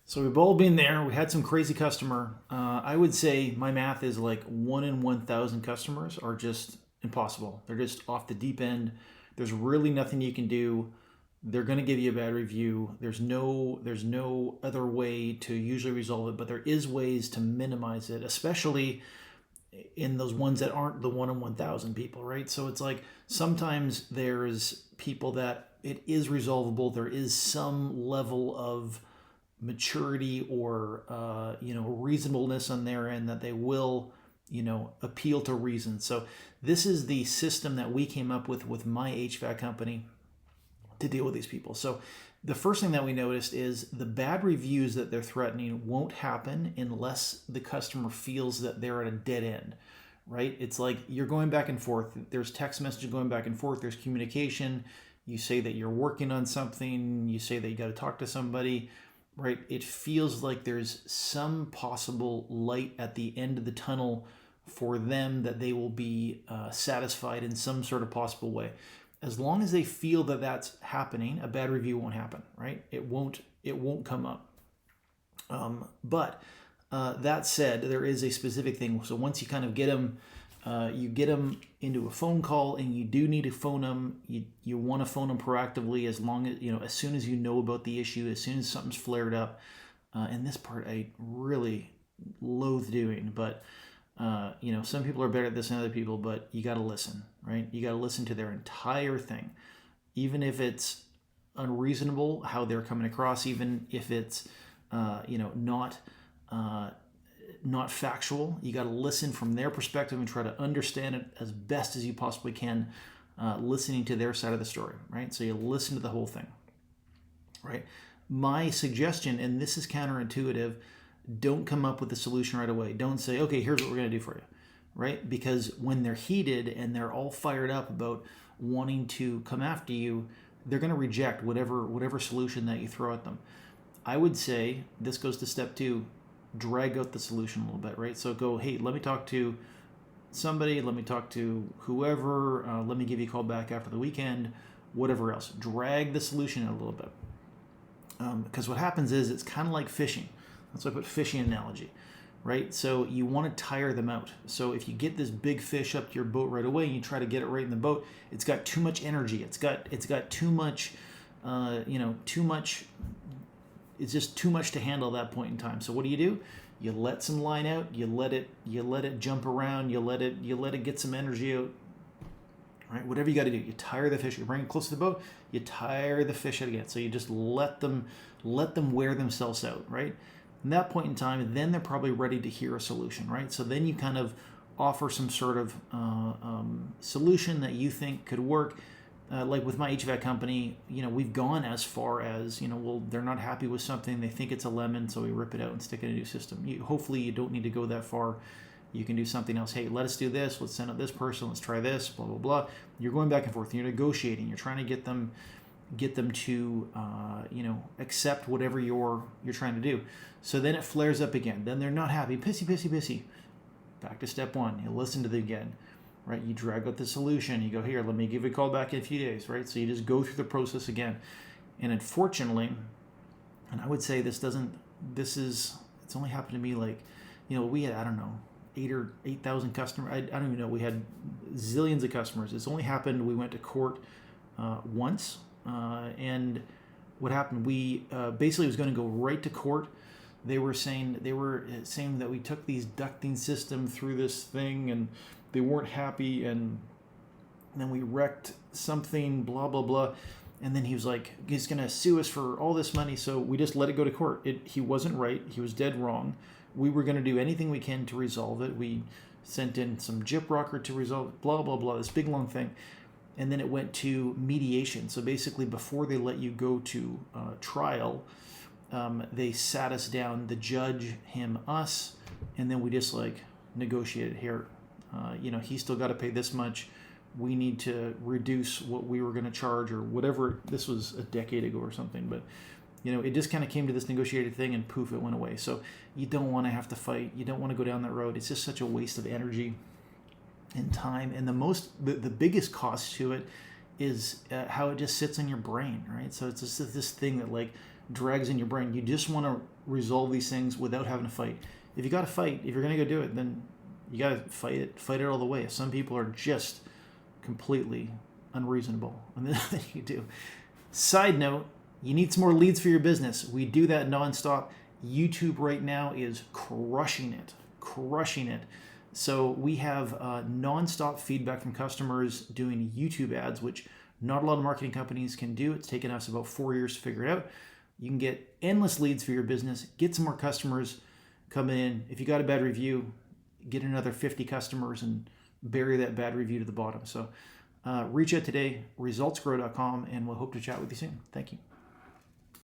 So we've all been there. We had some crazy customer. I would say my math is like 1 in 1,000 customers are just impossible. They're just off the deep end. There's really nothing you can do. They're going to give you a bad review. There's no other way to usually resolve it, but there is ways to minimize it, especially in those ones that aren't the 1 in 1,000 people, right? So it's like sometimes there's people that it is resolvable. There is some level of maturity or reasonableness on their end that they will appeal to reason. So this is the system that we came up with my HVAC company to deal with these people. So the first thing that we noticed is the bad reviews that they're threatening won't happen unless the customer feels that they're at a dead end, right? It's like you're going back and forth. There's text messaging going back and forth. There's communication. You say that you're working on something. You say that you got to talk to somebody, right? It feels like there's some possible light at the end of the tunnel for them, that they will be satisfied in some sort of possible way. As long as they feel that that's happening, a bad review won't happen, right? It won't come up. But that said, there is a specific thing. So once you kind of get them, you get them into a phone call, and you do need to phone them. You want to phone them proactively, as long as as soon as you know about the issue, as soon as something's flared up. And this part I really loathe doing, but some people are better at this than other people. But you got to listen, right? You got to listen to their entire thing, even if it's unreasonable how they're coming across, even if it's not factual. You got to listen from their perspective and try to understand it as best as you possibly can, listening to their side of the story, right? So you listen to the whole thing, right? My suggestion, and this is counterintuitive, don't come up with a solution right away. Don't say, okay, here's what we're going to do for you, right? Because when they're heated and they're all fired up about wanting to come after you, they're going to reject whatever solution that you throw at them. I would say this goes to step 2, drag out the solution a little bit, right? So go, hey, let me talk to somebody, let me talk to whoever, let me give you a call back after the weekend, whatever else. Drag the solution out a little bit. Because what happens is it's kind of like fishing. That's why I put fishing analogy, right? So you want to tire them out. So if you get this big fish up to your boat right away and you try to get it right in the boat, it's got too much energy. It's got too much, too much. It's just too much to handle at that point in time. So what do? You let some line out. You let it jump around. You let it get some energy out. Right? Whatever you got to do. You tire the fish. You bring it close to the boat. You tire the fish out again. So you just let them wear themselves out. Right? At that point in time, then they're probably ready to hear a solution. Right? So then you kind of offer some sort of solution that you think could work. Like with my HVAC company, we've gone as far as, well, they're not happy with something. They think it's a lemon, so we rip it out and stick it in a new system. Hopefully you don't need to go that far. You can do something else. Hey, let us do this. Let's send out this person. Let's try this, blah, blah, blah. You're going back and forth. You're negotiating. You're trying to get them to, accept whatever you're trying to do. So then it flares up again. Then they're not happy. Pissy. Back to step 1. You listen to them again. Right, you drag out the solution. You go, here, let me give you a call back in a few days, right? So you just go through the process again. And unfortunately, and I would say it's only happened to me like, we had, I don't know, 8,000 customers. I don't even know. We had zillions of customers. It's only happened, we went to court once. And what happened, we basically was going to go right to court. They were saying that we took these ducting system through this thing, and they weren't happy, and then we wrecked something, blah, blah, blah. And then he was like, he's going to sue us for all this money. So we just let it go to court. He wasn't right. He was dead wrong. We were going to do anything we can to resolve it. We sent in some gyp rocker to resolve it, blah, blah, blah, this big, long thing. And then it went to mediation. So basically, before they let you go to trial, they sat us down, the judge, him, us, and then we just negotiated here. He still got to pay this much. We need to reduce what we were going to charge, or whatever. This was a decade ago or something, but it just kind of came to this negotiated thing, and poof, it went away. So you don't want to have to fight. You don't want to go down that road. It's just such a waste of energy and time. And the biggest cost to it is how it just sits in your brain, right? So it's just this thing that dregs in your brain. You just want to resolve these things without having to fight. If you got to fight, if you're going to go do it, then you got to fight it all the way. Some people are just completely unreasonable, and then you do. Side note, you need some more leads for your business. We do that nonstop. YouTube right now is crushing it. So we have nonstop feedback from customers doing YouTube ads, which not a lot of marketing companies can do. It's taken us about 4 years to figure it out. You can get endless leads for your business, get some more customers coming in. If you got a bad review, get another 50 customers and bury that bad review to the bottom. So reach out today, resultsgrow.com, and we'll hope to chat with you soon. Thank you.